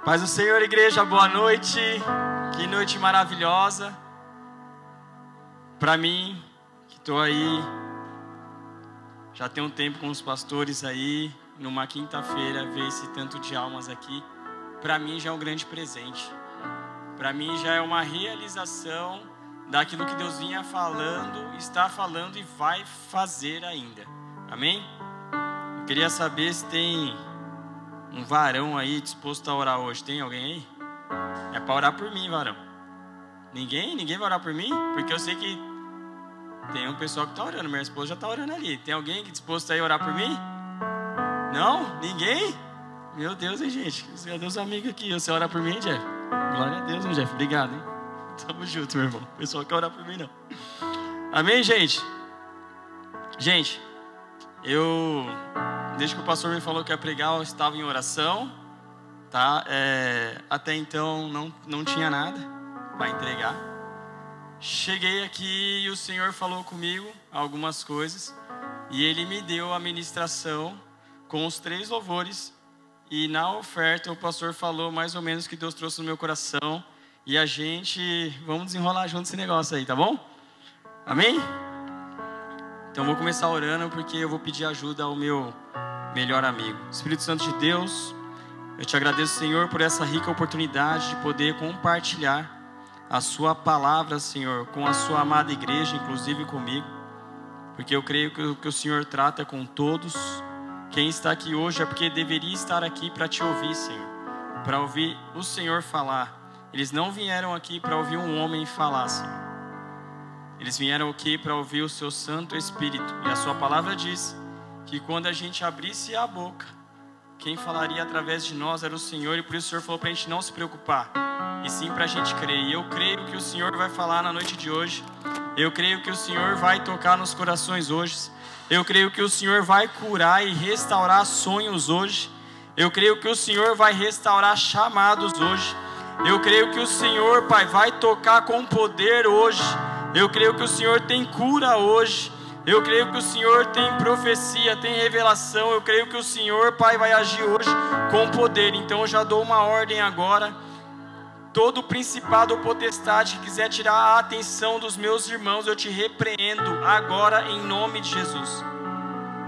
Paz do Senhor, igreja, boa noite. Que noite maravilhosa. Para mim, que estou aí, já tem um tempo com os pastores aí, numa quinta-feira, ver esse tanto de almas aqui, para mim já é um grande presente. Para mim já é uma realização daquilo que Deus vinha falando, está falando e vai fazer ainda. Amém? Eu queria saber se tem um varão aí disposto a orar hoje. Tem alguém aí? É para orar por mim, varão. Ninguém? Ninguém vai orar por mim? Porque eu sei que tem um pessoal que está orando. Minha esposa já está orando ali. Tem alguém que disposto a ir orar por mim? Não? Ninguém? Meu Deus, hein, gente? Você é Deus amigo aqui. Você ora por mim, Jeff? Glória a Deus, hein, Jeff? Obrigado, hein? Tamo junto, meu irmão. O pessoal quer orar por mim, não. Amém, gente? Gente, desde que o pastor me falou que ia pregar, eu estava em oração, tá? Até então não tinha nada para entregar. Cheguei aqui e o Senhor falou comigo algumas coisas e Ele me deu a ministração com os 3 louvores e na oferta o pastor falou mais ou menos o que Deus trouxe no meu coração e a gente vamos desenrolar junto esse negócio aí, tá bom? Amém? Então vou começar orando porque eu vou pedir ajuda ao meu melhor amigo. Espírito Santo de Deus, eu te agradeço, Senhor, por essa rica oportunidade de poder compartilhar a sua palavra, Senhor, com a sua amada igreja, inclusive comigo, porque eu creio que o Senhor trata com todos. Quem está aqui hoje é porque deveria estar aqui para te ouvir, Senhor, para ouvir o Senhor falar. Eles não vieram aqui para ouvir um homem falar, Senhor. Eles vieram aqui para ouvir o seu Santo Espírito. E a sua palavra diz que quando a gente abrisse a boca, quem falaria através de nós era o Senhor. E por isso o Senhor falou para a gente não se preocupar, e sim para a gente crer. E eu creio que o Senhor vai falar na noite de hoje. Eu creio que o Senhor vai tocar nos corações hoje. Eu creio que o Senhor vai curar e restaurar sonhos hoje. Eu creio que o Senhor vai restaurar chamados hoje. Eu creio que o Senhor, Pai, vai tocar com poder hoje. Eu creio que o Senhor tem cura hoje. Eu creio que o Senhor tem profecia, tem revelação. Eu creio que o Senhor, Pai, vai agir hoje com poder. Então eu já dou uma ordem agora. Todo principado ou potestade que quiser tirar a atenção dos meus irmãos, eu te repreendo agora em nome de Jesus.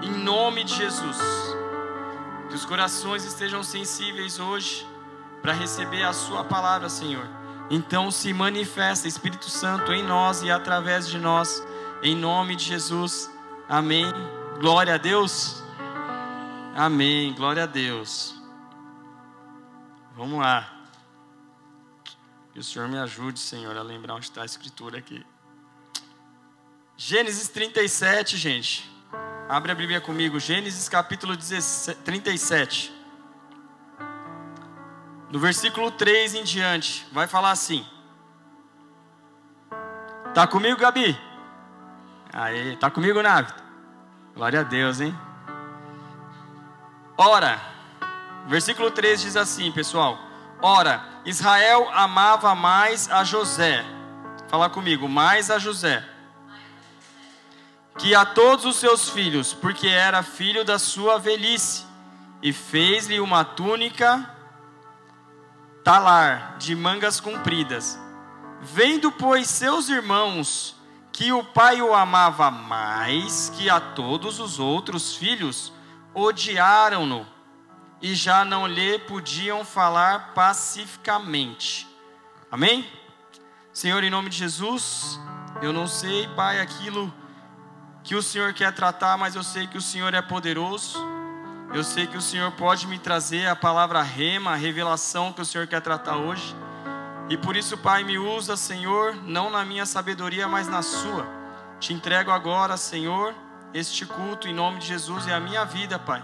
Em nome de Jesus. Que os corações estejam sensíveis hoje para receber a sua palavra, Senhor. Então se manifesta, Espírito Santo, em nós e através de nós, em nome de Jesus. Amém. Glória a Deus. Amém. Glória a Deus. Vamos lá. Que o Senhor me ajude, Senhor, a lembrar onde está a escritura aqui. Gênesis 37, gente. Abre a Bíblia comigo. Gênesis capítulo 37. No versículo 3 em diante, vai falar assim. Tá comigo, Gabi? Aí, tá comigo, Navi? Glória a Deus, hein? Ora, versículo 3 diz assim, pessoal. Ora, Israel amava mais a José. Fala comigo, mais a José. Que a todos os seus filhos, porque era filho da sua velhice. E fez-lhe uma túnica talar, de mangas compridas. Vendo, pois, seus irmãos que o pai o amava mais que a todos os outros filhos, odiaram-no e já não lhe podiam falar pacificamente. Amém? Senhor, em nome de Jesus, eu não sei, Pai, aquilo que o Senhor quer tratar, mas eu sei que o Senhor é poderoso. Eu sei que o Senhor pode me trazer a palavra rema, a revelação que o Senhor quer tratar hoje. E por isso, Pai, me usa, Senhor, não na minha sabedoria, mas na sua. Te entrego agora, Senhor, este culto em nome de Jesus e a minha vida, Pai.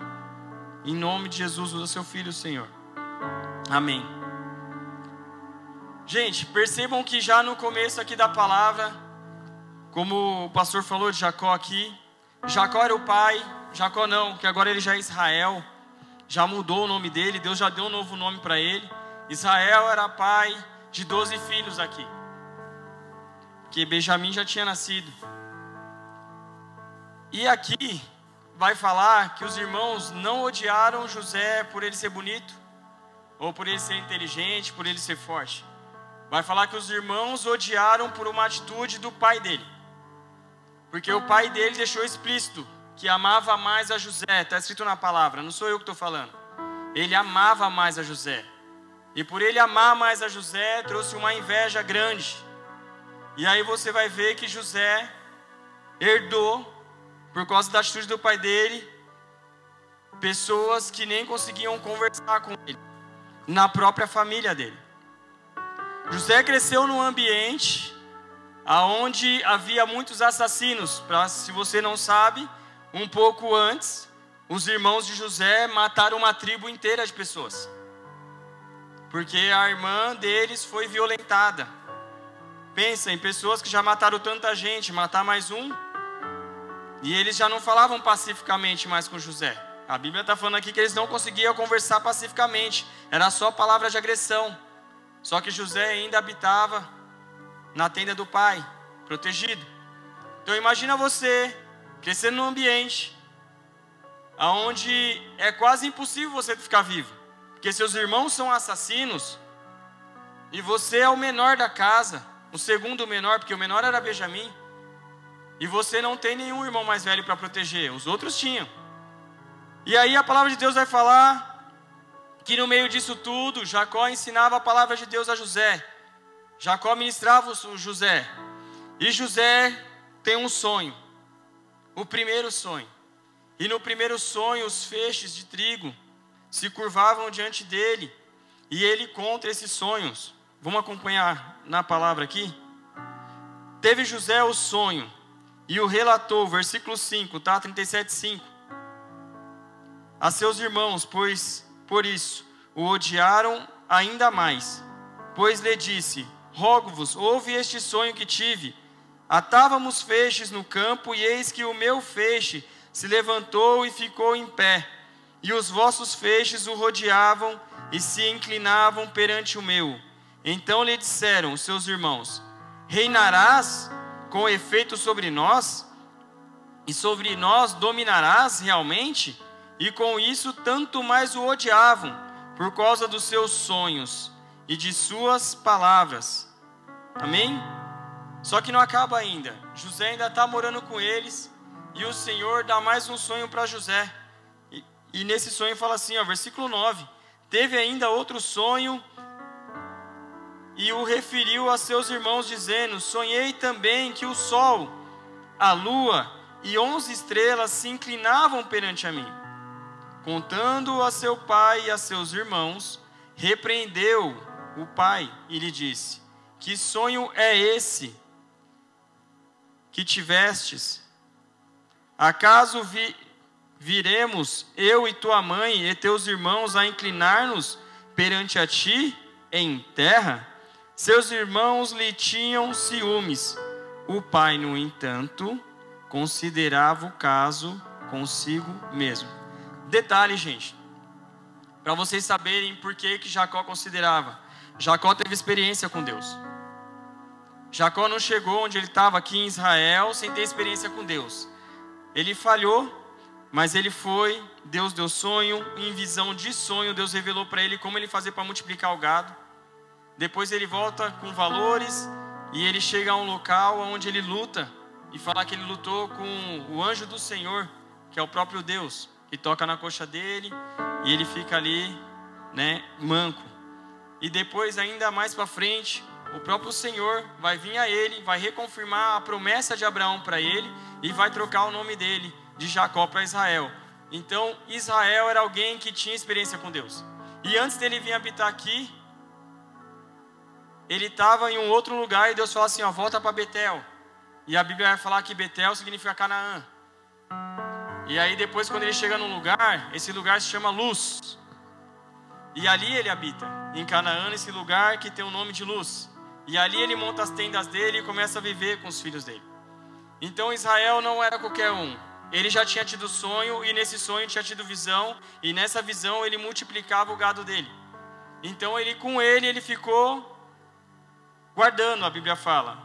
Em nome de Jesus, usa seu filho, Senhor. Amém. Gente, percebam que já no começo aqui da palavra, como o pastor falou de Jacó aqui, Jacó era o pai. Jacó não, que agora ele já é Israel, já mudou o nome dele, Deus já deu um novo nome para ele. Israel era pai de 12 filhos aqui, porque Benjamim já tinha nascido. E aqui vai falar que os irmãos não odiaram José por ele ser bonito, ou por ele ser inteligente, por ele ser forte. Vai falar que os irmãos odiaram por uma atitude do pai dele. Porque o pai dele deixou explícito que amava mais a José. Está escrito na palavra, não sou eu que estou falando. Ele amava mais a José. E por ele amar mais a José, trouxe uma inveja grande. E aí você vai ver que José herdou, por causa da atitude do pai dele, pessoas que nem conseguiam conversar com ele, na própria família dele. José cresceu num ambiente onde havia muitos assassinos. Se você não sabe, um pouco antes, os irmãos de José mataram uma tribo inteira de pessoas. Porque a irmã deles foi violentada. Pensa em pessoas que já mataram tanta gente, matar mais um. E eles já não falavam pacificamente mais com José. A Bíblia está falando aqui que eles não conseguiam conversar pacificamente. Era só palavra de agressão. Só que José ainda habitava na tenda do pai, protegido. Então imagina você crescendo num ambiente onde é quase impossível você ficar vivo. Porque seus irmãos são assassinos e você é o menor da casa, o segundo menor, porque o menor era Benjamim. E você não tem nenhum irmão mais velho para proteger, os outros tinham. E aí a palavra de Deus vai falar que no meio disso tudo, Jacó ensinava a palavra de Deus a José. Jacó ministrava o José. E José tem um sonho, o primeiro sonho. E no primeiro sonho os feixes de trigo se curvavam diante dele. E ele conta esses sonhos. Vamos acompanhar na palavra aqui? Teve José o sonho e o relatou, versículo 5, tá? 37:5. A seus irmãos, pois por isso o odiaram ainda mais. Pois lhe disse: rogo-vos, ouve este sonho que tive. Atávamos feixes no campo, e eis que o meu feixe se levantou e ficou em pé. E os vossos feixes o rodeavam e se inclinavam perante o meu. Então lhe disseram os seus irmãos: reinarás com efeito sobre nós? E sobre nós dominarás realmente? E com isso tanto mais o odiavam, por causa dos seus sonhos e de suas palavras. Amém? Só que não acaba ainda. José ainda está morando com eles, e o Senhor dá mais um sonho para José. E nesse sonho fala assim, ó, versículo 9. Teve ainda outro sonho, e o referiu a seus irmãos, dizendo: sonhei também que o sol, a lua e 11 estrelas se inclinavam perante a mim. Contando a seu pai e a seus irmãos, repreendeu o pai e lhe disse: que sonho é esse que tivestes? Acaso viremos eu e tua mãe e teus irmãos a inclinar-nos perante a ti em terra? Seus irmãos lhe tinham ciúmes. O pai, no entanto, considerava o caso consigo mesmo. Detalhe, gente, para vocês saberem por que Jacó considerava. Jacó teve experiência com Deus. Jacó não chegou onde ele estava aqui em Israel sem ter experiência com Deus. Ele falhou, mas ele foi, Deus deu sonho, em visão de sonho, Deus revelou para ele como ele fazer para multiplicar o gado. Depois ele volta com valores e ele chega a um local onde ele luta, e fala que ele lutou com o anjo do Senhor, que é o próprio Deus, que toca na coxa dele, e ele fica ali, né, manco. E depois, ainda mais para frente, o próprio Senhor vai vir a ele, vai reconfirmar a promessa de Abraão para ele, e vai trocar o nome dele, de Jacó, para Israel. Então, Israel era alguém que tinha experiência com Deus. E antes dele vir habitar aqui, ele estava em um outro lugar, e Deus fala assim, ó, volta para Betel. E a Bíblia vai falar que Betel significa Canaã. E aí depois, quando ele chega num lugar, esse lugar se chama Luz. E ali ele habita, em Canaã, nesse lugar que tem o nome de Luz. E ali ele monta as tendas dele e começa a viver com os filhos dele. Então Israel não era qualquer um. Ele já tinha tido sonho, e nesse sonho tinha tido visão. E nessa visão ele multiplicava o gado dele. Então com ele ele ficou guardando, a Bíblia fala.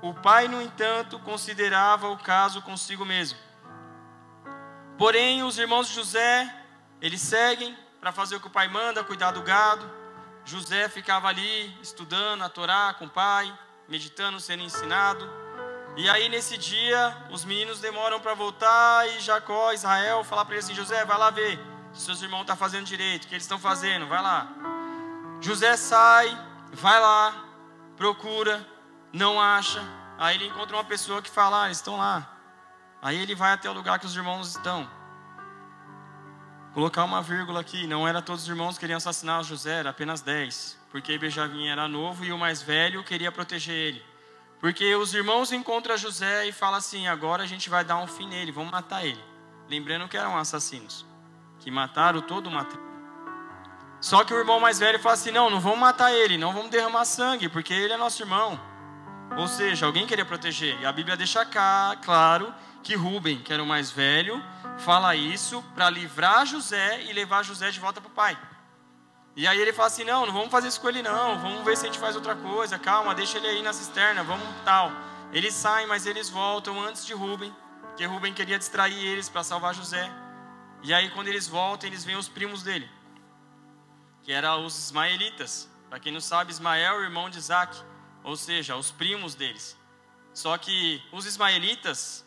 O pai, no entanto, considerava o caso consigo mesmo. Porém, os irmãos de José, eles seguem para fazer o que o pai manda, cuidar do gado. José ficava ali estudando a Torá com o pai, meditando, sendo ensinado. E aí nesse dia, os meninos demoram para voltar e Jacó, Israel, fala para ele assim: José, vai lá ver se seus irmãos estão fazendo direito, o que eles estão fazendo, vai lá. José sai, vai lá, procura, não acha. Aí ele encontra uma pessoa que fala: eles estão lá. Aí ele vai até o lugar que os irmãos estão. Colocar uma vírgula aqui: não era todos os irmãos que queriam assassinar José, era apenas 10. Porque Benjamim era novo e o mais velho queria proteger ele. Porque os irmãos encontram José e falam assim: agora a gente vai dar um fim nele, vamos matar ele. Lembrando que eram assassinos, que mataram todo uma tribo. Só que o irmão mais velho fala assim: não vamos matar ele, não vamos derramar sangue, porque ele é nosso irmão. Ou seja, alguém queria proteger. E a Bíblia deixa claro que Rúben, que era o mais velho, fala isso para livrar José e levar José de volta para o pai. E aí ele fala assim: não vamos fazer isso com ele não, vamos ver se a gente faz outra coisa, calma, deixa ele aí na cisterna, vamos tal. Eles saem, mas eles voltam antes de Rúben, porque Rúben queria distrair eles para salvar José. E aí quando eles voltam, eles veem os primos dele, que eram os ismaelitas. Para quem não sabe, Ismael é o irmão de Isaac, ou seja, os primos deles. Só que os ismaelitas,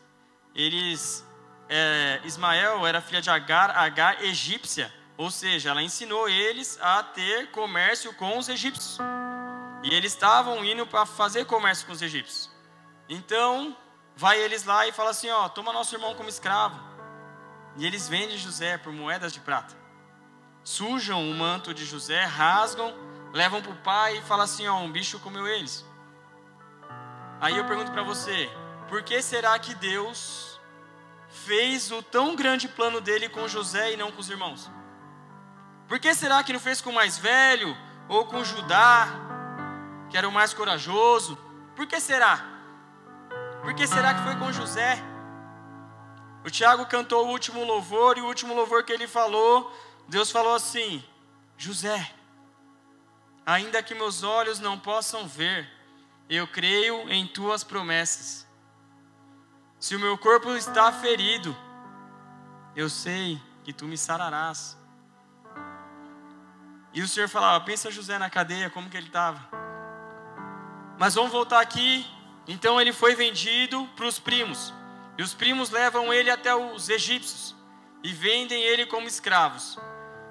Ismael era filha de Agar egípcia, ou seja, ela ensinou eles a ter comércio com os egípcios. E eles estavam indo para fazer comércio com os egípcios. Então, vai eles lá e fala assim: toma nosso irmão como escravo. E eles vendem José por moedas de prata. Sujam o manto de José, rasgam, levam para o pai e falam assim: um bicho comeu eles. Aí eu pergunto para você: por que será que Deus fez o tão grande plano dele com José e não com os irmãos? Por que será que não fez com o mais velho ou com Judá, que era o mais corajoso? Por que será? Por que será que foi com José? O Tiago cantou o último louvor, e o último louvor que ele falou, Deus falou assim: José, ainda que meus olhos não possam ver, eu creio em tuas promessas. Se o meu corpo está ferido, eu sei que tu me sararás. E o Senhor falava: pensa José na cadeia, como que ele estava. Mas vamos voltar aqui. Então ele foi vendido para os primos. E os primos levam ele até os egípcios e vendem ele como escravos.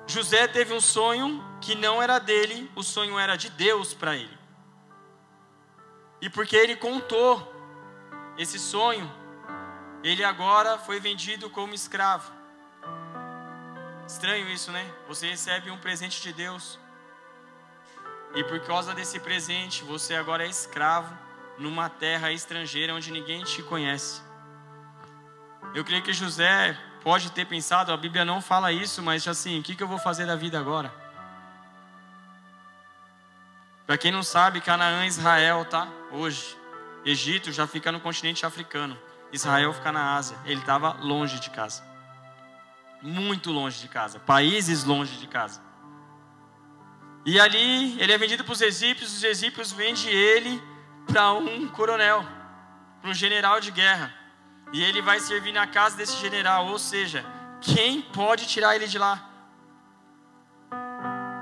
José teve um sonho que não era dele, o sonho era de Deus para ele. E porque ele contou esse sonho, ele agora foi vendido como escravo. Estranho isso, né? Você recebe um presente de Deus, e por causa desse presente, você agora é escravo numa terra estrangeira onde ninguém te conhece. Eu creio que José pode ter pensado, a Bíblia não fala isso, mas assim: o que eu vou fazer da vida agora? Para quem não sabe, Canaã é Israel, tá? Hoje. Egito já fica no continente africano. Israel fica na Ásia. Ele estava longe de casa. Muito longe de casa. Países longe de casa. E ali, ele é vendido para os egípcios vendem ele para um coronel, para um general de guerra. E ele vai servir na casa desse general. Ou seja, quem pode tirar ele de lá?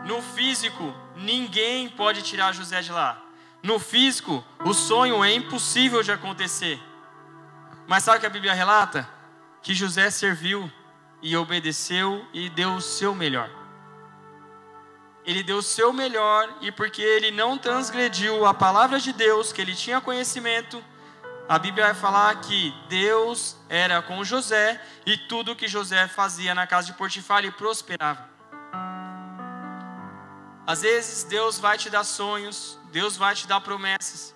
No físico, ninguém pode tirar José de lá. No físico, o sonho é impossível de acontecer. Mas sabe o que a Bíblia relata? Que José serviu e obedeceu e deu o seu melhor. Ele deu o seu melhor, e porque ele não transgrediu a palavra de Deus, que ele tinha conhecimento, a Bíblia vai falar que Deus era com José, e tudo que José fazia na casa de Potifar, ele prosperava. Às vezes Deus vai te dar sonhos, Deus vai te dar promessas.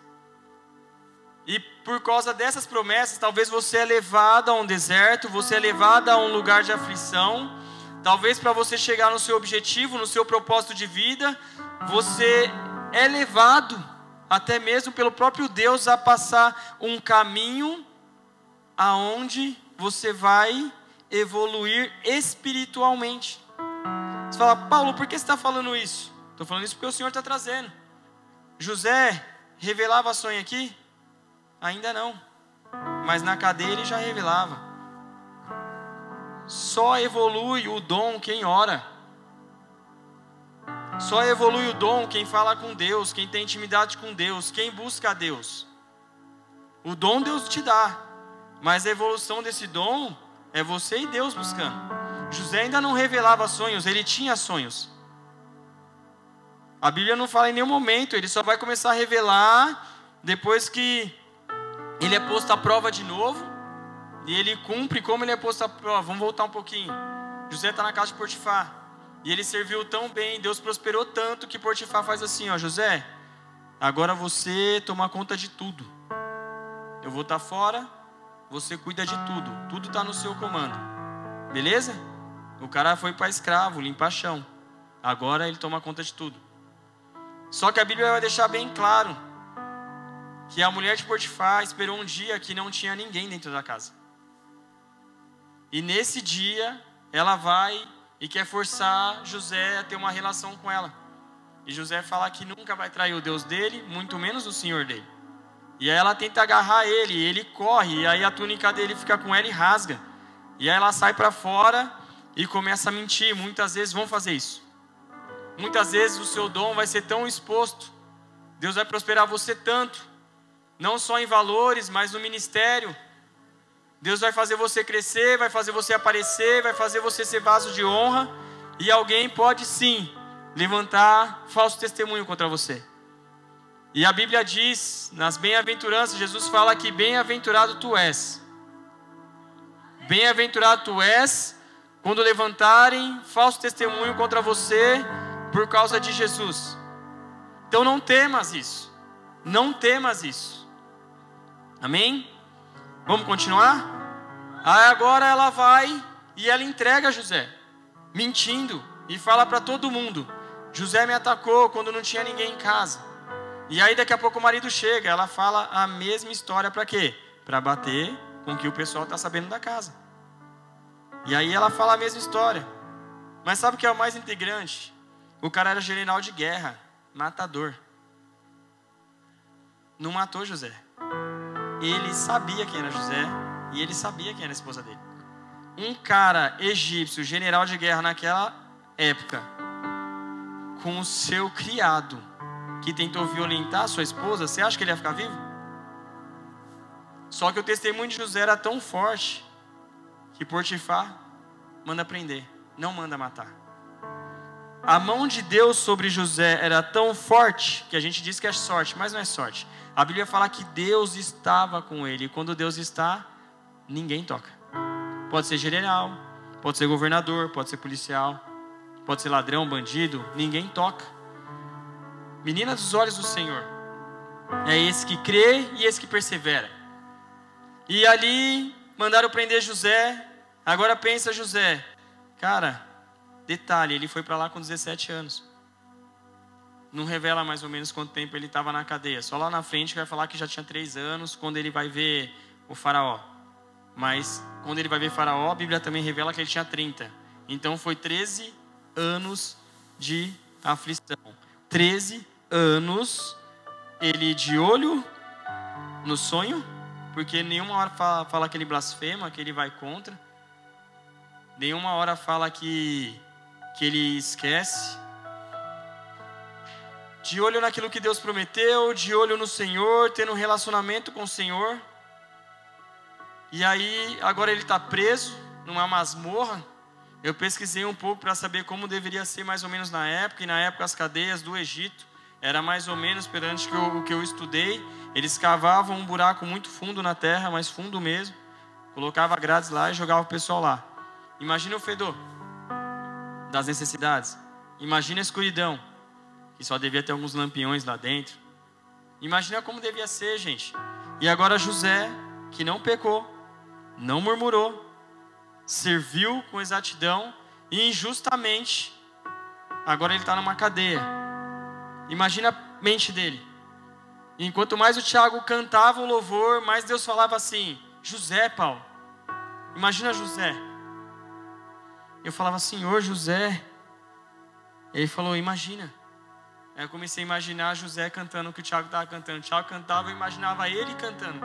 E por causa dessas promessas, talvez você é levado a um deserto, você é levado a um lugar de aflição. Talvez para você chegar no seu objetivo, no seu propósito de vida, você é levado, até mesmo pelo próprio Deus, a passar um caminho aonde você vai evoluir espiritualmente. Você fala: Paulo, por que você está falando isso? Estou falando isso porque o Senhor está trazendo. José revelava sonho aqui? Ainda não. Mas na cadeia ele já revelava. Só evolui o dom quem ora. Só evolui o dom quem fala com Deus, quem tem intimidade com Deus, quem busca a Deus. O dom Deus te dá, mas a evolução desse dom é você e Deus buscando. José ainda não revelava sonhos, ele tinha sonhos. A Bíblia não fala em nenhum momento, ele só vai começar a revelar depois que ele é posto à prova de novo. E ele cumpre como ele é posto à prova. Vamos voltar um pouquinho. José está na casa de Potifar. E ele serviu tão bem, Deus prosperou tanto que Potifar faz assim, ó, José, agora você toma conta de tudo. Eu vou estar fora, você cuida de tudo. Tudo está no seu comando. Beleza? O cara foi para escravo, limpar chão. Agora ele toma conta de tudo. Só que a Bíblia vai deixar bem claro que a mulher de Potifar esperou um dia que não tinha ninguém dentro da casa. E nesse dia ela vai e quer forçar José a ter uma relação com ela. E José fala que nunca vai trair o Deus dele, muito menos o Senhor dele. E aí ela tenta agarrar ele, e ele corre, e aí a túnica dele fica com ela e rasga. E aí ela sai para fora e começa a mentir. Muitas vezes vão fazer isso. Muitas vezes o seu dom vai ser tão exposto. Deus vai prosperar você tanto. Não só em valores, mas no ministério. Deus vai fazer você crescer, vai fazer você aparecer, vai fazer você ser vaso de honra. E alguém pode sim levantar falso testemunho contra você. E a Bíblia diz, nas bem-aventuranças, Jesus fala que bem-aventurado tu és. Bem-aventurado tu és quando levantarem falso testemunho contra você por causa de Jesus. Então não temas isso. Não temas isso. Amém? Vamos continuar? Aí agora ela vai e ela entrega José, mentindo, e fala para todo mundo: José me atacou quando não tinha ninguém em casa. E aí daqui a pouco o marido chega, ela fala a mesma história para quê? Para bater com que o pessoal está sabendo da casa. E aí ela fala a mesma história. Mas sabe o que é o mais integrante? O cara era general de guerra, matador. Não matou José. Ele sabia quem era José e ele sabia quem era a esposa dele. Um cara egípcio, general de guerra naquela época, com o seu criado, que tentou violentar a sua esposa, você acha que ele ia ficar vivo? Só que o testemunho de José era tão forte que Potifar manda prender, não manda matar. A mão de Deus sobre José era tão forte que a gente diz que é sorte, mas não é sorte. A Bíblia fala que Deus estava com ele. E quando Deus está, ninguém toca. Pode ser general, pode ser governador, pode ser policial, pode ser ladrão, bandido, ninguém toca. Menina dos olhos do Senhor é esse que crê e esse que persevera. E ali mandaram prender José. Agora pensa José, cara, detalhe, ele foi para lá com 17 anos. Não revela mais ou menos quanto tempo ele estava na cadeia. Só lá na frente vai falar que já tinha 3 anos, quando ele vai ver o faraó. Mas quando ele vai ver faraó, a Bíblia também revela que ele tinha 30. Então foi 13 anos de aflição. 13 anos, ele de olho no sonho, porque nenhuma hora fala que ele blasfema, que ele vai contra. Nenhuma hora fala que ele esquece. De olho naquilo que Deus prometeu, de olho no Senhor, tendo um relacionamento com o Senhor. E aí, agora ele está preso numa masmorra. Eu pesquisei um pouco para saber como deveria ser mais ou menos na época. E na época as cadeias do Egito era mais ou menos, perante o que eu estudei, eles cavavam um buraco muito fundo na terra, mas fundo mesmo. Colocava grades lá e jogava o pessoal lá. Imagina o fedor das necessidades. Imagina a escuridão, que só devia ter alguns lampiões lá dentro. Imagina como devia ser, gente. E agora José, que não pecou, não murmurou, serviu com exatidão e injustamente, agora ele está numa cadeia. Imagina a mente dele. Enquanto mais o Tiago cantava o louvor, mais Deus falava assim: José, Paulo. Imagina José. Eu falava: Senhor, José. Ele falou: imagina. Aí eu comecei a imaginar José cantando o que o Tiago estava cantando. O Tiago cantava, eu imaginava ele cantando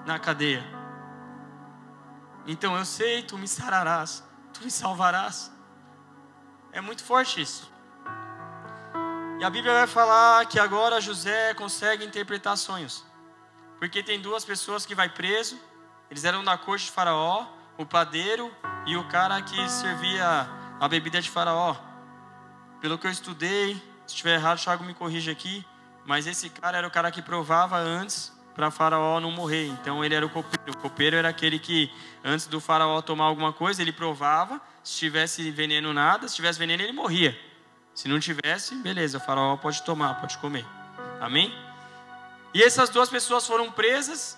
na cadeia. Então eu sei, tu me sararás, tu me salvarás. É muito forte isso. E a Bíblia vai falar que agora José consegue interpretar sonhos. Porque tem duas pessoas que vai preso. Eles eram da corte de Faraó, o padeiro e o cara que servia a bebida de Faraó. Pelo que eu estudei, se estiver errado, o Thiago me corrige aqui, mas esse cara era o cara que provava antes para Faraó não morrer. Então ele era o copeiro. O copeiro era aquele que, antes do Faraó tomar alguma coisa, ele provava. Se tivesse veneno, nada. Se tivesse veneno, ele morria. Se não tivesse, beleza, o Faraó pode tomar, pode comer. Amém? E essas duas pessoas foram presas,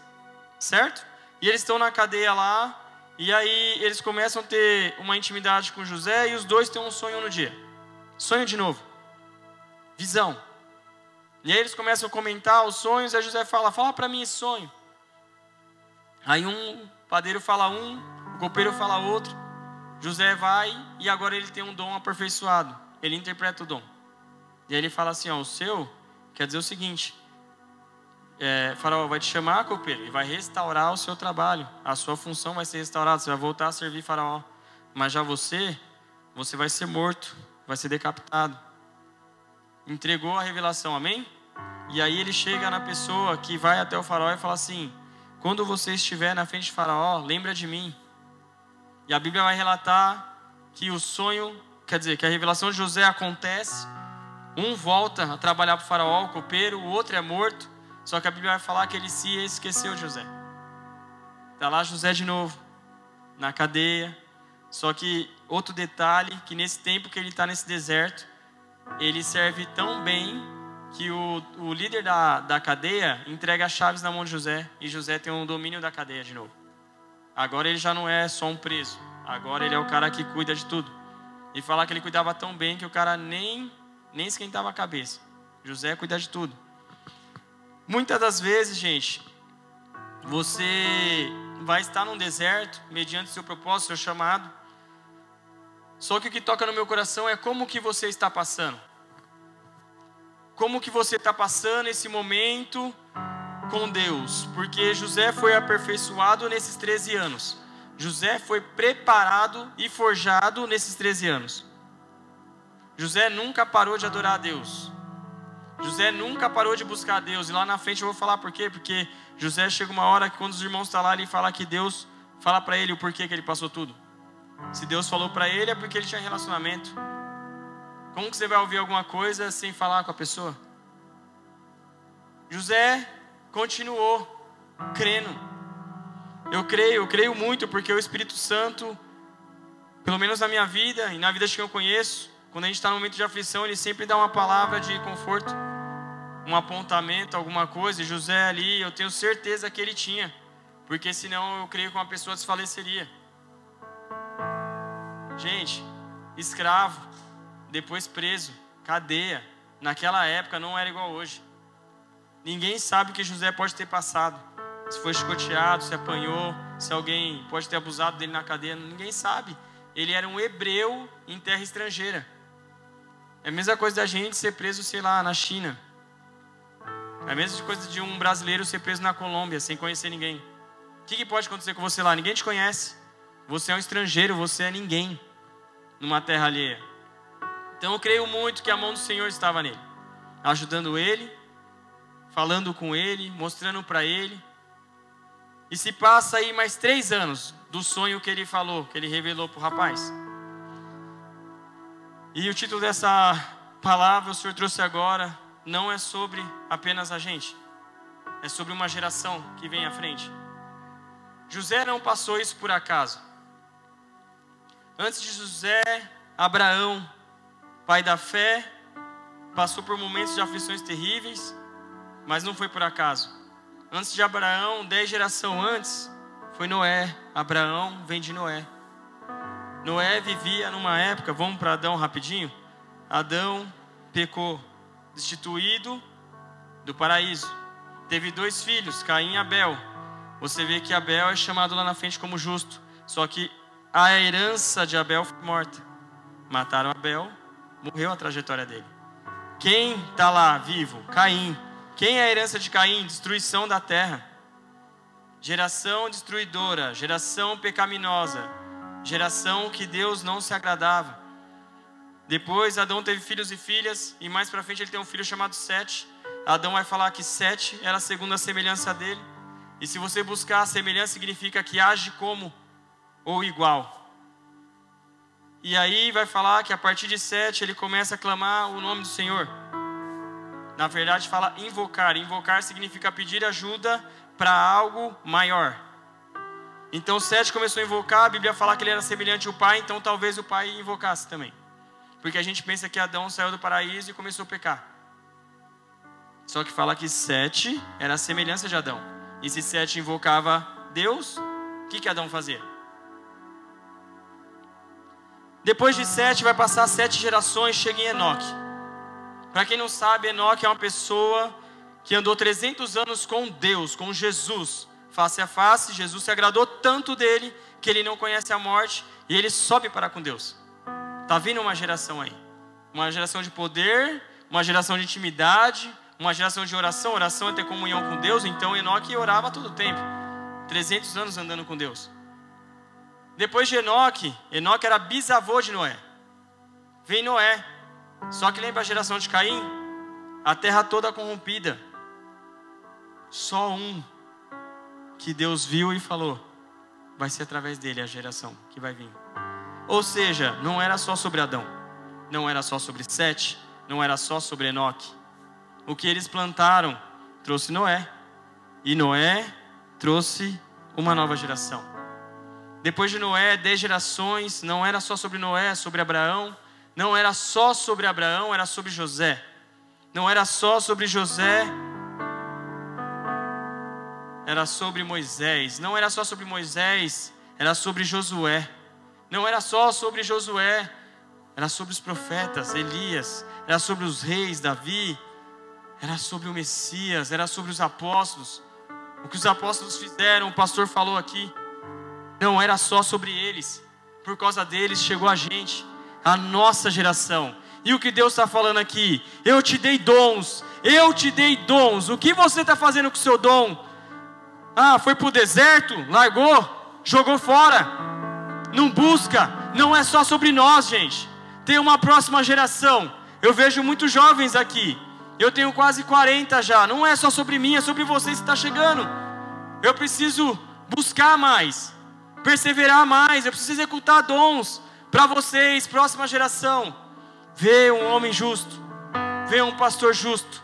certo? E eles estão na cadeia lá. E aí eles começam a ter uma intimidade com José. E os dois têm um sonho no dia. Sonho de novo. Visão. E aí eles começam a comentar os sonhos. E aí José fala para mim esse sonho. Aí um padeiro fala um, o copeiro fala outro. José vai e agora ele tem um dom aperfeiçoado. Ele interpreta o dom. E aí ele fala assim, ó, o seu quer dizer o seguinte. Faraó vai te chamar, copeiro, e vai restaurar o seu trabalho. A sua função vai ser restaurada. Você vai voltar a servir Faraó. Mas já você vai ser morto. Vai ser decapitado. Entregou a revelação, amém? E aí ele chega na pessoa que vai até o Faraó e fala assim, quando você estiver na frente de Faraó, lembra de mim. E a Bíblia vai relatar que o sonho, quer dizer, que a revelação de José acontece. Um volta a trabalhar para o Faraó, o copeiro, o outro é morto. Só que a Bíblia vai falar que ele se esqueceu de José. Está lá José de novo, na cadeia. Só que outro detalhe, que nesse tempo que ele está nesse deserto, ele serve tão bem que o líder da cadeia entrega as chaves na mão de José. E José tem um domínio da cadeia de novo. Agora ele já não é só um preso. Agora ele é o cara que cuida de tudo. E falar que ele cuidava tão bem que o cara nem esquentava a cabeça. José cuida de tudo. Muitas das vezes, gente, você vai estar num deserto, mediante seu propósito, seu chamado. Só que o que toca no meu coração é como que você está passando. Como que você está passando esse momento com Deus. Porque José foi aperfeiçoado nesses 13 anos. José foi preparado e forjado nesses 13 anos. José nunca parou de adorar a Deus. José nunca parou de buscar a Deus. E lá na frente eu vou falar por quê. Porque José chega uma hora que quando os irmãos estão lá, ele fala que Deus fala para ele o porquê que ele passou tudo. Se Deus falou para ele é porque ele tinha relacionamento. Como que você vai ouvir alguma coisa sem falar com a pessoa? José continuou crendo. Eu creio muito porque o Espírito Santo, pelo menos na minha vida e na vida de quem eu conheço, quando a gente está no momento de aflição, ele sempre dá uma palavra de conforto, um apontamento, alguma coisa. E José ali, eu tenho certeza que ele tinha, porque senão eu creio que uma pessoa desfaleceria. Gente, escravo, depois preso, cadeia, naquela época não era igual hoje. Ninguém sabe o que José pode ter passado. Se foi chicoteado, se apanhou, se alguém pode ter abusado dele na cadeia, ninguém sabe. Ele era um hebreu em terra estrangeira. É a mesma coisa da gente ser preso, sei lá, na China. É a mesma coisa de um brasileiro ser preso na Colômbia, sem conhecer ninguém. O que pode acontecer com você lá? Ninguém te conhece. Você é um estrangeiro, você é ninguém numa terra alheia. Então eu creio muito que a mão do Senhor estava nele, ajudando ele, falando com ele, mostrando para ele. E se passa aí mais 3 anos do sonho que ele falou, que ele revelou para o rapaz. E o título dessa palavra o Senhor trouxe agora, não é sobre apenas a gente, é sobre uma geração que vem à frente. José não passou isso por acaso. Antes de José, Abraão, pai da fé, passou por momentos de aflições terríveis, mas não foi por acaso. Antes de Abraão, 10 gerações antes, foi Noé. Abraão vem de Noé. Noé vivia numa época, vamos para Adão rapidinho. Adão pecou, destituído do paraíso. Teve 2 filhos, Caim e Abel. Você vê que Abel é chamado lá na frente como justo. Só que a herança de Abel foi morta. Mataram Abel, morreu a trajetória dele. Quem está lá vivo? Caim. Quem é a herança de Caim? Destruição da terra. Geração destruidora, geração pecaminosa, geração que Deus não se agradava. Depois Adão teve filhos e filhas, e mais para frente ele tem um filho chamado Sete. Adão vai falar que Sete era segundo a semelhança dele. E se você buscar a semelhança, significa que age como ou igual. E aí vai falar que a partir de Sete ele começa a clamar o nome do Senhor. Na verdade fala invocar. Invocar significa pedir ajuda para algo maior. Então Sete começou a invocar, a Bíblia fala que ele era semelhante ao pai, então talvez o pai invocasse também. Porque a gente pensa que Adão saiu do paraíso e começou a pecar. Só que fala que Sete era a semelhança de Adão. E se Sete invocava Deus, o que Adão fazia? Depois de Sete vai passar 7 gerações, chega em Enoque. Para quem não sabe, Enoque é uma pessoa que andou 300 anos com Deus, com Jesus, face a face. Jesus se agradou tanto dele que ele não conhece a morte e ele sobe para com Deus. Está vindo uma geração aí, uma geração de poder, uma geração de intimidade, uma geração de oração. Oração é ter comunhão com Deus. Então Enoque orava todo o tempo, 300 anos andando com Deus. Depois de Enoque era bisavô de Noé. Vem Noé, só que lembra a geração de Caim? A terra toda corrompida. Só um que Deus viu e falou, vai ser através dele a geração que vai vir. Ou seja, não era só sobre Adão, não era só sobre Sete, não era só sobre Enoque. O que eles plantaram trouxe Noé, e Noé trouxe uma nova geração. Depois de Noé, 10 gerações, não era só sobre Noé, sobre Abraão. Não era só sobre Abraão, era sobre José. Não era só sobre José, era sobre Moisés. Não era só sobre Moisés, era sobre Josué. Não era só sobre Josué, era sobre os profetas, Elias. Era sobre os reis, Davi. Era sobre o Messias, era sobre os apóstolos. O que os apóstolos fizeram, o pastor falou aqui. Não era só sobre eles. Por causa deles chegou a gente, a nossa geração. E o que Deus está falando aqui? Eu te dei dons. Eu te dei dons. O que você está fazendo com o seu dom? Ah, foi para o deserto? Largou? Jogou fora? Não busca. Não é só sobre nós, gente. Tem uma próxima geração. Eu vejo muitos jovens aqui. Eu tenho quase 40 já. Não é só sobre mim, é sobre vocês que está chegando. Eu preciso buscar mais, perseverar mais. Eu preciso executar dons para vocês, próxima geração. Vê um homem justo, vê um pastor justo,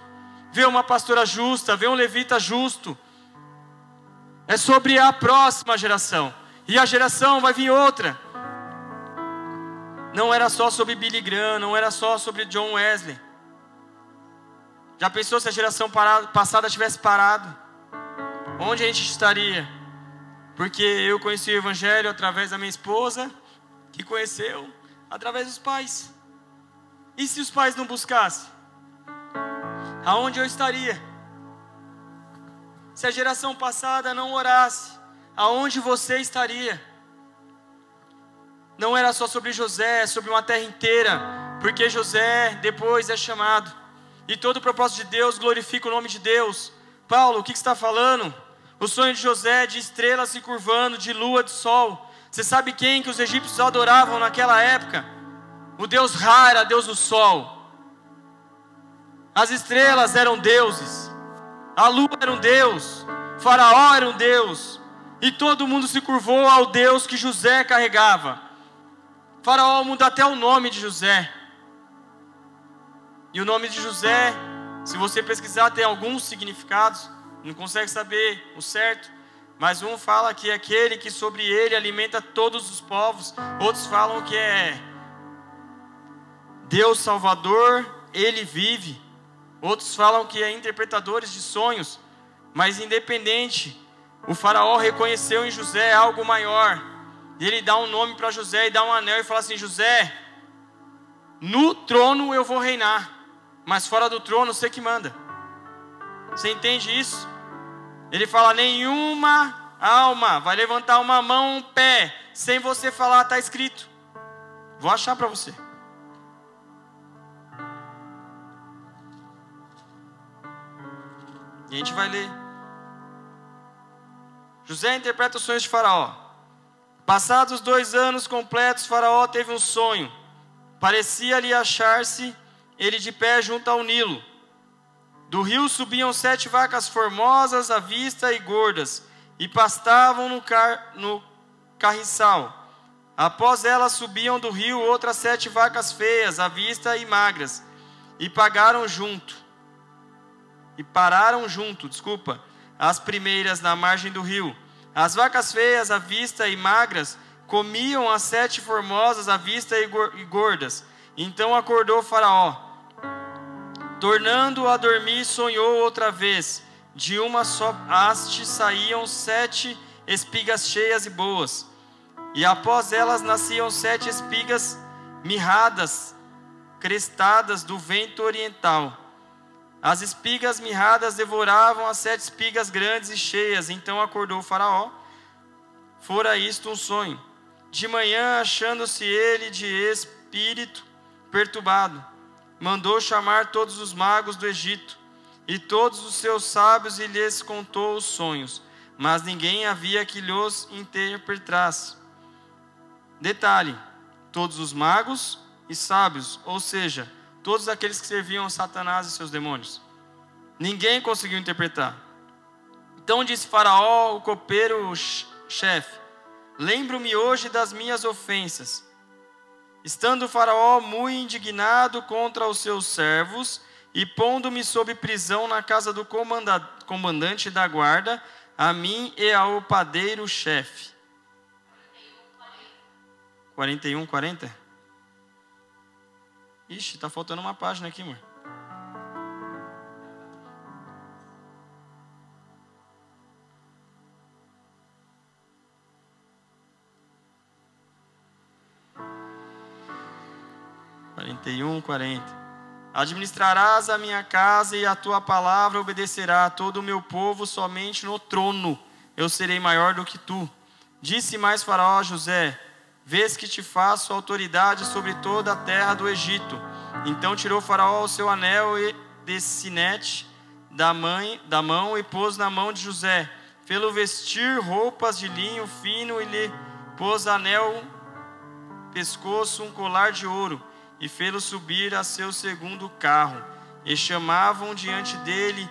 vê uma pastora justa, vê um levita justo. É sobre a próxima geração. E a geração vai vir outra. Não era só sobre Billy Graham, não era só sobre John Wesley. Já pensou se a geração passada tivesse parado? Onde a gente estaria? Porque eu conheci o Evangelho através da minha esposa, que conheceu através dos pais. E se os pais não buscassem? Aonde eu estaria? Se a geração passada não orasse, aonde você estaria? Não era só sobre José, é sobre uma terra inteira, porque José depois é chamado. E todo o propósito de Deus glorifica o nome de Deus. Paulo, o que está falando? O sonho de José de estrelas se curvando, de lua, de sol. Você sabe quem que os egípcios adoravam naquela época? O deus Ra era deus do sol. As estrelas eram deuses. A lua era um deus. Faraó era um deus. E todo mundo se curvou ao Deus que José carregava. Faraó muda até o nome de José. E o nome de José, se você pesquisar, tem alguns significados. Não consegue saber o certo. Mas um fala que é aquele que sobre ele alimenta todos os povos. Outros falam que é Deus Salvador, ele vive. Outros falam que é interpretadores de sonhos. Mas independente, o faraó reconheceu em José algo maior. E ele dá um nome para José e dá um anel e fala assim: José, no trono eu vou reinar, mas fora do trono você que manda. Você entende isso? Ele fala: nenhuma alma vai levantar uma mão, um pé, sem você falar, está escrito. Vou achar para você. E a gente vai ler. José interpreta os sonhos de Faraó. Passados 2 anos completos, Faraó teve um sonho. Parecia-lhe achar-se ele de pé junto ao Nilo. Do rio subiam 7 vacas formosas à vista e gordas, e pastavam no carriçal. Após elas subiam do rio outras 7 vacas feias à vista e magras, e pararam junto, as primeiras na margem do rio. As vacas feias à vista e magras comiam as 7 formosas à vista e gordas. Então acordou Faraó. Tornando a dormir, sonhou outra vez. De uma só haste saíam 7 espigas cheias e boas, e após elas nasciam 7 espigas mirradas, crestadas do vento oriental. As espigas mirradas devoravam as 7 espigas grandes e cheias. Então acordou o Faraó. Fora isto um sonho. De manhã, achando-se ele de espírito perturbado, mandou chamar todos os magos do Egito e todos os seus sábios, e lhes contou os sonhos, mas ninguém havia que lhos interpretasse. Detalhe: todos os magos e sábios, ou seja, todos aqueles que serviam a Satanás e seus demônios. Ninguém conseguiu interpretar. Então disse Faraó, o copeiro-chefe: lembro-me hoje das minhas ofensas. Estando Faraó muito indignado contra os seus servos, e pondo-me sob prisão na casa do comandante da guarda, a mim e ao padeiro-chefe. 41, 40? Ixi, tá faltando uma página aqui, amor. (41, 40). Administrarás a minha casa, e a tua palavra obedecerá a todo o meu povo. Somente no trono eu serei maior do que tu. Disse mais Faraó a José: vês que te faço autoridade sobre toda a terra do Egito. Então tirou Faraó o seu anel de sinete da mão e pôs na mão de José. Fê-lo vestir roupas de linho fino e lhe pôs anel pescoço, um colar de ouro, e fê-lo subir a seu segundo carro. E chamavam diante dele: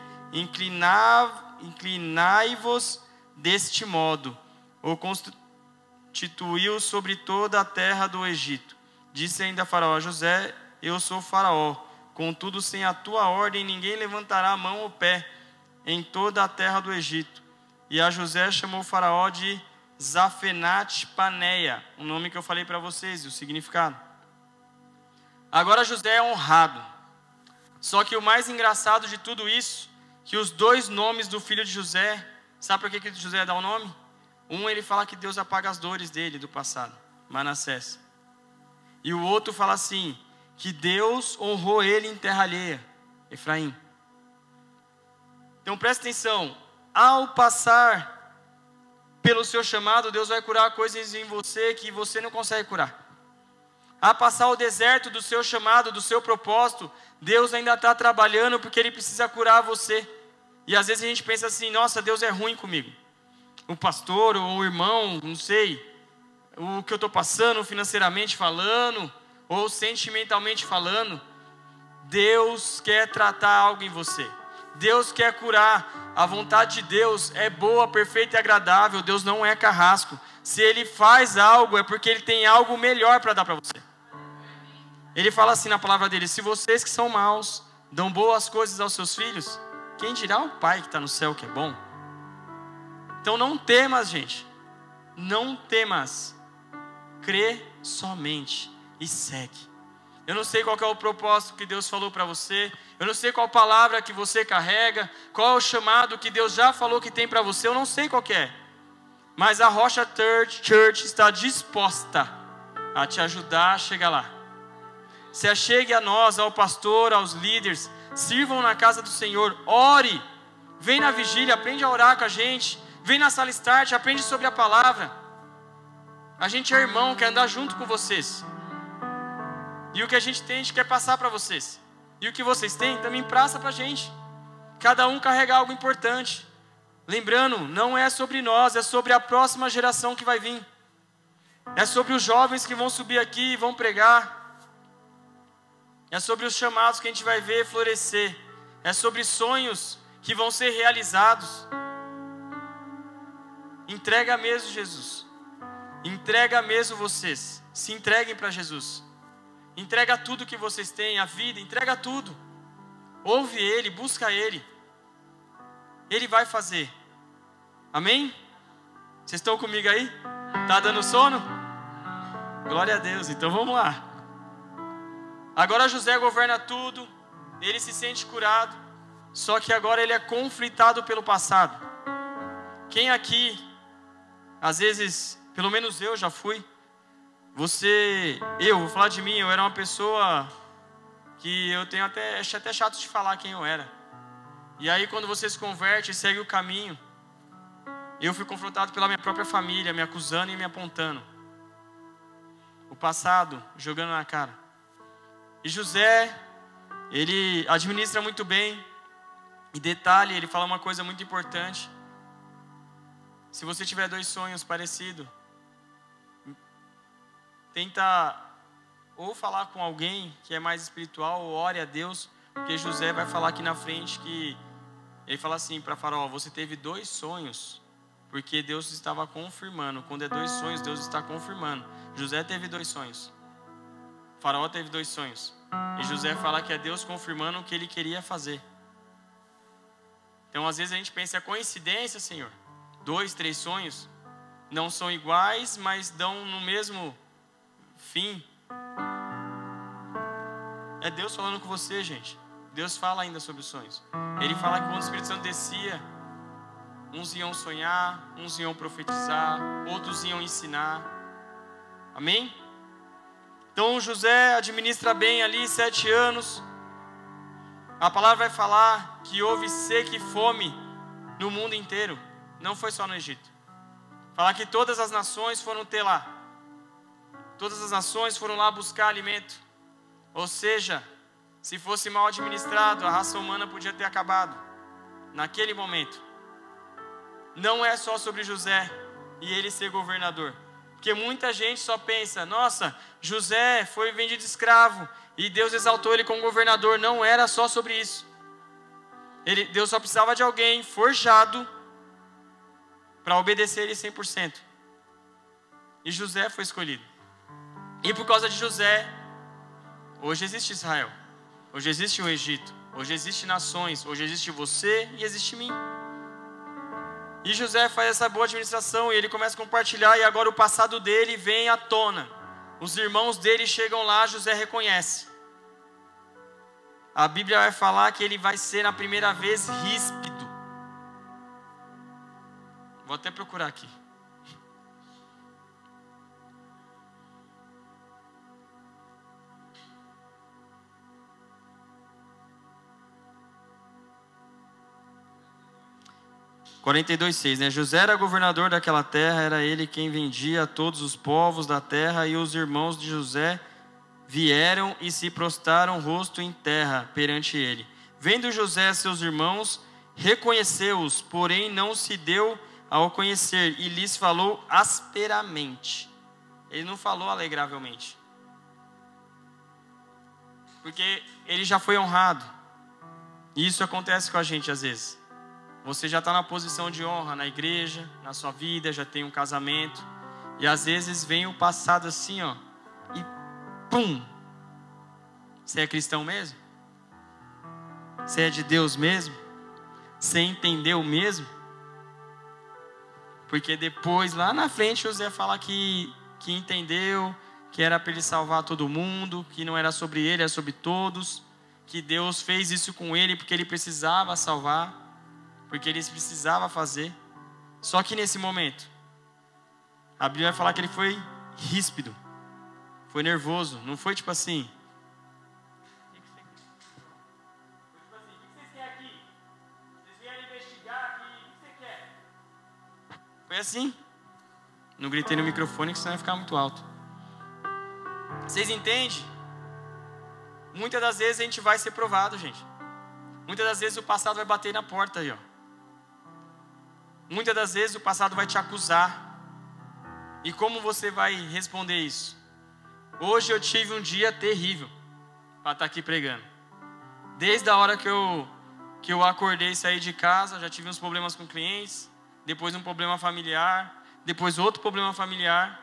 inclinai-vos deste modo. O constituiu sobre toda a terra do Egito. Disse ainda Faraó a José: eu sou Faraó, contudo sem a tua ordem ninguém levantará a mão ou pé em toda a terra do Egito. E a José chamou Faraó de Zafenate-Paneia, o nome que eu falei para vocês, e o significado. Agora José é honrado. Só que o mais engraçado de tudo isso, que os 2 nomes do filho de José, sabe por que José dá o nome? Um, ele fala que Deus apaga as dores dele do passado, Manassés. E o outro fala assim, que Deus honrou ele em terra alheia, Efraim. Então presta atenção, ao passar pelo seu chamado, Deus vai curar coisas em você que você não consegue curar. A passar o deserto do seu chamado, do seu propósito, Deus ainda está trabalhando, porque Ele precisa curar você. E às vezes a gente pensa assim: nossa, Deus é ruim comigo. O pastor, ou o irmão, não sei, o que eu estou passando financeiramente falando, ou sentimentalmente falando. Deus quer tratar algo em você. Deus quer curar. A vontade de Deus é boa, perfeita e agradável. Deus não é carrasco. Se Ele faz algo, é porque Ele tem algo melhor para dar para você. Ele fala assim na palavra dele: se vocês que são maus dão boas coisas aos seus filhos, quem dirá o Pai que está no céu que é bom? Então não temas, gente. Não temas. Crê somente e segue. Eu não sei qual que é o propósito que Deus falou para você. Eu não sei qual palavra que você carrega. Qual é o chamado que Deus já falou que tem para você. Eu não sei qual que é. Mas a Rocha Church está disposta a te ajudar a chegar lá. Se achegue a nós, ao pastor, aos líderes. Sirvam na casa do Senhor. Ore. Vem na vigília, aprende a orar com a gente. Vem na sala start, aprende sobre a palavra. A gente é irmão, quer andar junto com vocês. E o que a gente tem, a gente quer passar para vocês. E o que vocês têm, também passa para a gente. Cada um carrega algo importante. Lembrando, não é sobre nós, é sobre a próxima geração que vai vir. É sobre os jovens que vão subir aqui e vão pregar. É sobre os chamados que a gente vai ver florescer. É sobre sonhos que vão ser realizados. Entrega mesmo, Jesus. Entrega mesmo vocês. Se entreguem para Jesus. Entrega tudo que vocês têm, a vida, entrega tudo. Ouve Ele, busca Ele. Ele vai fazer. Amém? Vocês estão comigo aí? Tá dando sono? Glória a Deus, então vamos lá. Agora José governa tudo. Ele se sente curado. Só que agora ele é conflitado pelo passado. Quem aqui, às vezes, pelo menos eu já fui. Vou falar de mim, eu era uma pessoa que eu tenho acho até chato de falar quem eu era. E aí quando você se converte e segue o caminho, eu fui confrontado pela minha própria família, me acusando e me apontando. O passado jogando na cara. E José, ele administra muito bem. E detalhe, ele fala uma coisa muito importante. Se você tiver 2 sonhos parecidos, tenta ou falar com alguém que é mais espiritual, ou ore a Deus, porque José vai falar aqui na frente que ele fala assim para Faraó: você teve 2 sonhos, porque Deus estava confirmando. Quando é 2 sonhos, Deus está confirmando. José teve 2 sonhos. Faraó teve 2 sonhos. E José fala que é Deus confirmando o que ele queria fazer. Então, às vezes a gente pensa, é coincidência, Senhor? 2, 3 sonhos não são iguais, mas dão no mesmo fim. É Deus falando com você, gente. Deus fala ainda sobre os sonhos. Ele fala que quando o Espírito Santo descia, uns iam sonhar, uns iam profetizar, outros iam ensinar. Amém? Então José administra bem ali 7 anos. A palavra vai falar que houve seca e fome no mundo inteiro. Não foi só no Egito. Falar que todas as nações foram ter lá. Todas as nações foram lá buscar alimento. Ou seja, se fosse mal administrado, a raça humana podia ter acabado. Naquele momento. Não é só sobre José e ele ser governador. Porque muita gente só pensa, nossa, José foi vendido escravo e Deus exaltou ele como governador. Não era só sobre isso. Deus só precisava de alguém forjado para obedecer ele 100%. E José foi escolhido. E por causa de José, hoje existe Israel. Hoje existe o Egito. Hoje existe nações. Hoje existe você e existe mim. E José faz essa boa administração e ele começa a compartilhar, e agora o passado dele vem à tona. Os irmãos dele chegam lá, José reconhece. A Bíblia vai falar que ele vai ser na primeira vez ríspido. Vou até procurar aqui. (42:6) 42:6, né? José era governador daquela terra, era ele quem vendia a todos os povos da terra, e os irmãos de José vieram e se prostraram rosto em terra perante ele. Vendo José seus irmãos, reconheceu-os, porém não se deu ao conhecer, e lhes falou asperamente. Ele não falou alegravelmente, porque ele já foi honrado. E isso acontece com a gente às vezes. Você já está na posição de honra na igreja, na sua vida, já tem um casamento. E às vezes vem o passado assim, ó. E pum! Você é cristão mesmo? Você é de Deus mesmo? Você entendeu mesmo? Porque depois, lá na frente, José fala que entendeu, que era para ele salvar todo mundo, que não era sobre ele, era sobre todos. Que Deus fez isso com ele porque ele precisava salvar. Porque ele precisava fazer. Só que nesse momento, a Bíblia vai falar que ele foi ríspido, foi nervoso. Não foi tipo assim: o que vocês querem aqui? Vocês vieram investigar aqui, o que você quer? Foi assim. Não gritei no microfone, que senão ia ficar muito alto. Vocês entendem? Muitas das vezes a gente vai ser provado, gente. Muitas das vezes o passado vai bater na porta aí, ó. Muitas das vezes o passado vai te acusar. E como você vai responder isso? Hoje eu tive um dia terrível. para estar aqui pregando. Desde a hora que eu acordei e saí de casa, já tive uns problemas com clientes, depois um problema familiar, depois outro problema familiar,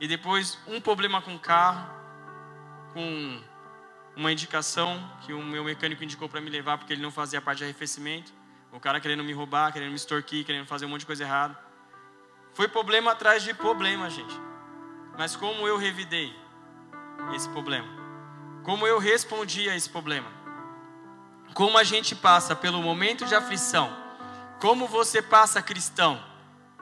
e depois um problema com o carro, com uma indicação que o meu mecânico indicou para me levar porque ele não fazia parte de arrefecimento. O cara querendo me roubar, querendo me extorquir, querendo fazer um monte de coisa errada. Foi problema atrás de problema, gente. Mas como eu revidei esse problema? Como eu respondi a esse problema? Como a gente passa pelo momento de aflição? Como você passa, cristão?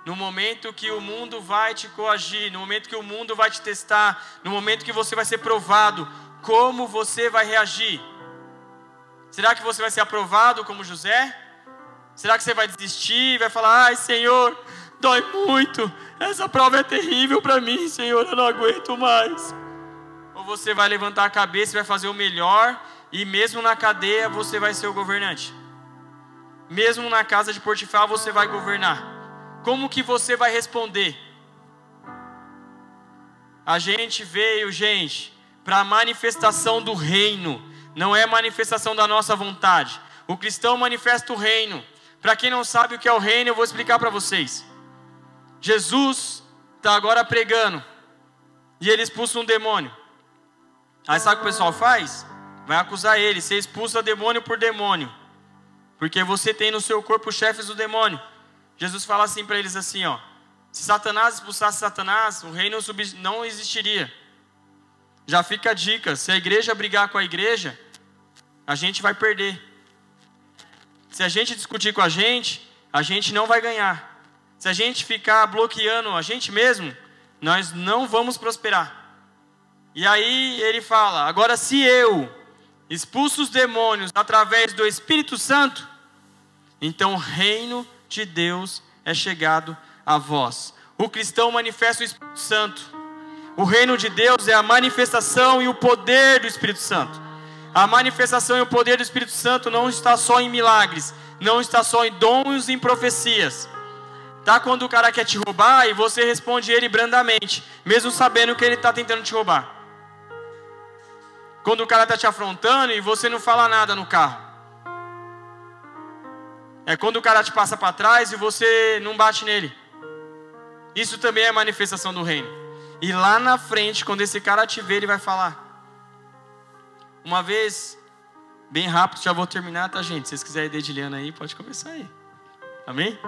No momento que o mundo vai te coagir, no momento que o mundo vai te testar, no momento que você vai ser provado, como você vai reagir? Será que você vai ser aprovado como José? Será que você vai desistir e vai falar: ai, Senhor, dói muito, essa prova é terrível para mim, Senhor, eu não aguento mais? Ou você vai levantar a cabeça e vai fazer o melhor, e mesmo na cadeia você vai ser o governante? Mesmo na casa de Potifar você vai governar? Como que você vai responder? A gente veio, gente, para a manifestação do reino, não é manifestação da nossa vontade. O cristão manifesta o reino. Para quem não sabe o que é o reino, eu vou explicar para vocês. Jesus está agora pregando e ele expulsa um demônio. Aí sabe o que o pessoal faz? Vai acusar ele: você expulsa demônio por demônio, porque você tem no seu corpo os chefes do demônio. Jesus fala assim para eles assim, ó: se Satanás expulsasse Satanás, o reino não existiria. Já fica a dica: se a igreja brigar com a igreja, a gente vai perder. Se a gente discutir com a gente não vai ganhar. Se a gente ficar bloqueando a gente mesmo, nós não vamos prosperar. E aí ele fala: agora se eu expulso os demônios através do Espírito Santo, então o reino de Deus é chegado a vós. O cristão manifesta o Espírito Santo. O reino de Deus é a manifestação e o poder do Espírito Santo. A manifestação e o poder do Espírito Santo não está só em milagres, não está só em dons e em profecias. Tá quando o cara quer te roubar e você responde ele brandamente, mesmo sabendo que ele está tentando te roubar. Quando o cara está te afrontando e você não fala nada no carro. É quando o cara te passa para trás e você não bate nele. Isso também é manifestação do reino. E lá na frente, quando esse cara te ver, ele vai falar. Uma vez, bem rápido, já vou terminar, tá, gente? Se vocês quiserem dedilhando aí, pode começar aí. Amém?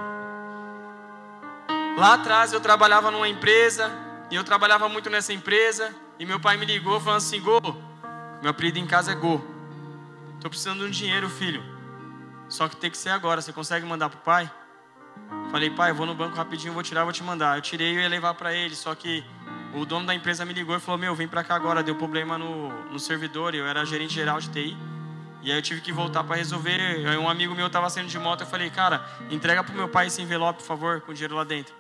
Lá atrás eu trabalhava numa empresa, e eu trabalhava muito nessa empresa, e meu pai me ligou falando assim: Gô, meu apelido em casa é Gô, tô precisando de um dinheiro, filho, só que tem que ser agora, você consegue mandar pro pai? Falei: pai, eu vou no banco rapidinho, vou tirar, vou te mandar. Eu tirei e ia levar para ele, só que o dono da empresa me ligou e falou: meu, vem para cá agora, deu problema no servidor, eu era gerente geral de TI, e aí eu tive que voltar para resolver. Aí um amigo meu estava saindo de moto, eu falei: cara, entrega pro meu pai esse envelope, por favor, com dinheiro lá dentro.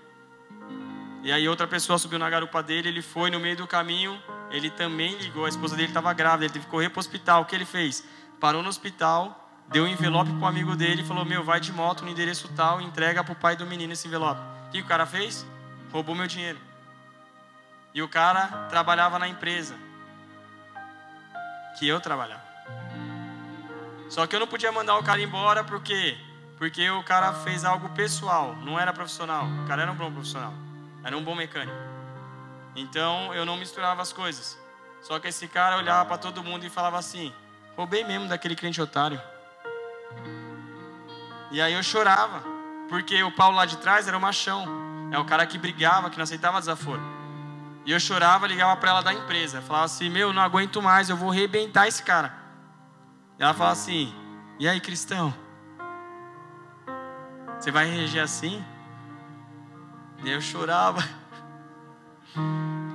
E aí outra pessoa subiu na garupa dele, ele foi no meio do caminho, ele também ligou, a esposa dele estava grávida, ele teve que correr para o hospital. O que ele fez? Parou no hospital, deu um envelope pro amigo dele e falou: meu, vai de moto no endereço tal e entrega pro pai do menino esse envelope. O que o cara fez? Roubou meu dinheiro. E o cara trabalhava na empresa que eu trabalhava. Só que eu não podia mandar o cara embora porque o cara fez algo pessoal, não era profissional. O cara era um bom profissional, era um bom mecânico. Então eu não misturava as coisas. Só que esse cara olhava para todo mundo e falava assim: roubei mesmo daquele cliente otário. E aí eu chorava, porque o Paulo lá de trás era o machão, é o cara que brigava, que não aceitava desaforo. E eu chorava, ligava para ela da empresa, falava assim: meu, não aguento mais, eu vou arrebentar esse cara. E ela falava assim: e aí, cristão, você vai reagir assim? E eu chorava.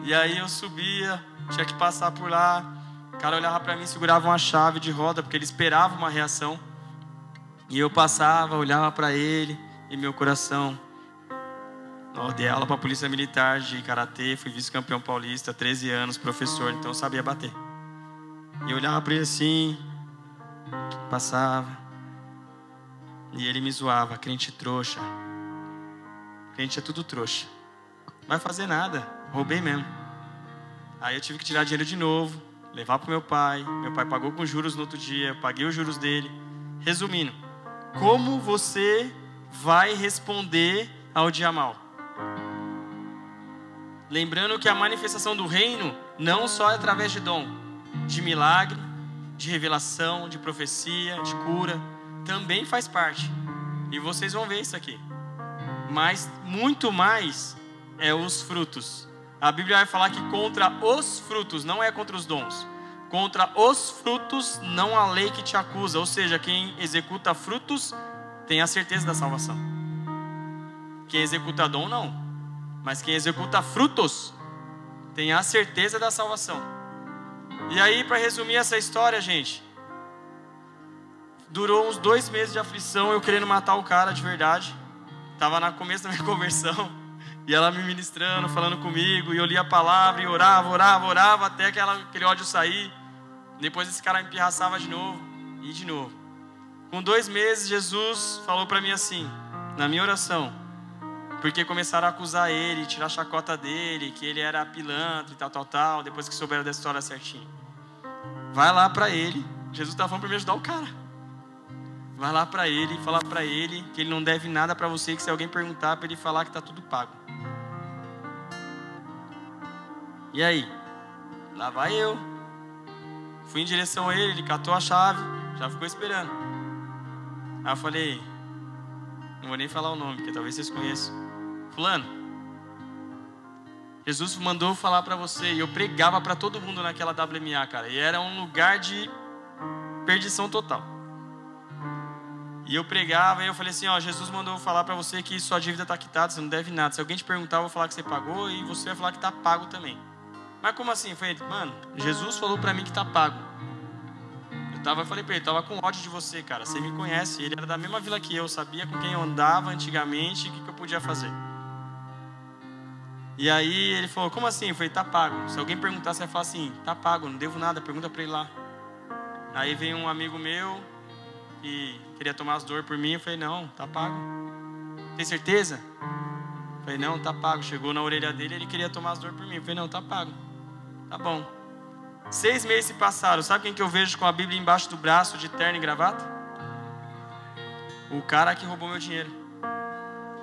E aí eu subia, tinha que passar por lá. O cara olhava para mim, segurava uma chave de roda, porque ele esperava uma reação. E eu passava, olhava para ele, e meu coração... Eu dei aula para a Polícia Militar de Karatê, fui vice-campeão paulista, 13 anos, professor, então eu sabia bater. E eu olhava para ele assim, passava, e ele me zoava: crente trouxa. Crente é tudo trouxa. Não vai fazer nada, roubei mesmo. Aí eu tive que tirar dinheiro de novo, levar para meu pai pagou com juros no outro dia, eu paguei os juros dele. Resumindo, como você vai responder ao dia mal? Lembrando que a manifestação do reino não só é através de dom, de milagre, de revelação, de profecia, de cura, também faz parte. E vocês vão ver isso aqui. Mas muito mais é os frutos. A Bíblia vai falar que contra os frutos, não é contra os dons. Contra os frutos não há lei que te acusa. Ou seja, quem executa frutos tem a certeza da salvação. Quem executa dom não. Mas quem executa frutos tem a certeza da salvação. E aí, para resumir essa história, gente, durou uns 2 meses de aflição, eu querendo matar o cara de verdade. Estava no começo da minha conversão. E ela me ministrando, falando comigo. E eu lia a palavra e orava. Até aquele ódio sair. Depois esse cara me pirraçava de novo. E de novo. Com 2 meses, Jesus falou para mim assim, na minha oração. Porque começaram a acusar ele, tirar a chacota dele, que ele era pilantra e tal. Depois que souberam dessa história certinho. Vai lá para ele. Jesus estava falando para me ajudar o cara. Vai lá para ele e falar para ele que ele não deve nada para você, que se alguém perguntar, para ele falar que está tudo pago. E aí? Lá vai eu. Fui em direção a ele, ele catou a chave, já ficou esperando. Aí eu falei, não vou nem falar o nome, porque talvez vocês conheçam. Fulano, Jesus mandou falar para você, e eu pregava para todo mundo naquela WMA, cara. E era um lugar de perdição total. E eu pregava e eu falei assim, ó, Jesus mandou falar para você que sua dívida está quitada, você não deve nada. Se alguém te perguntar, eu vou falar que você pagou e você vai falar que está pago também. Mas como assim? Eu falei, mano, Jesus falou para mim que está pago. Eu falei para ele, tava com ódio de você, cara. Você me conhece, ele era da mesma vila que eu, sabia com quem eu andava antigamente, o que eu podia fazer. E aí ele falou, como assim? Eu falei, tá pago. Se alguém perguntar, você vai falar assim, tá pago, não devo nada, pergunta para ele lá. Aí veio um amigo meu que queria tomar as dores por mim, eu falei, não, tá pago. Tem certeza? Eu falei, não, tá pago. Chegou na orelha dele, ele queria tomar as dores por mim. Eu falei, não, tá pago. Tá bom. 6 meses se passaram. Sabe quem que eu vejo com a Bíblia embaixo do braço, de terno e gravata? O cara que roubou meu dinheiro.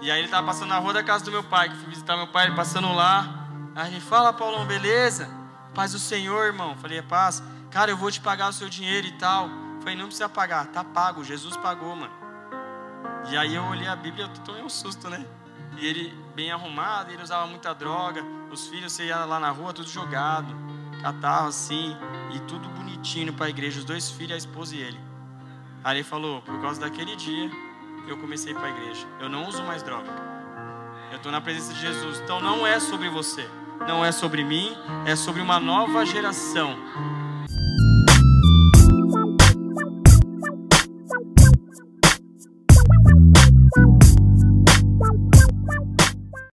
E aí ele estava passando na rua da casa do meu pai, que fui visitar meu pai, ele passando lá. Aí ele fala, Paulão, beleza? Paz do Senhor, irmão. Falei, é paz. Cara, eu vou te pagar o seu dinheiro e tal. Falei, não precisa pagar, tá pago, Jesus pagou, mano. E aí eu olhei a Bíblia e eu tomei um susto, né? E ele bem arrumado, ele usava muita droga. Os filhos, você ia lá na rua, tudo jogado. Catarro assim, e tudo bonitinho para a igreja, os 2 filhos, a esposa e ele. Aí ele falou, por causa daquele dia, eu comecei para a igreja. Eu não uso mais droga. Eu estou na presença de Jesus. Então não é sobre você, não é sobre mim, é sobre uma nova geração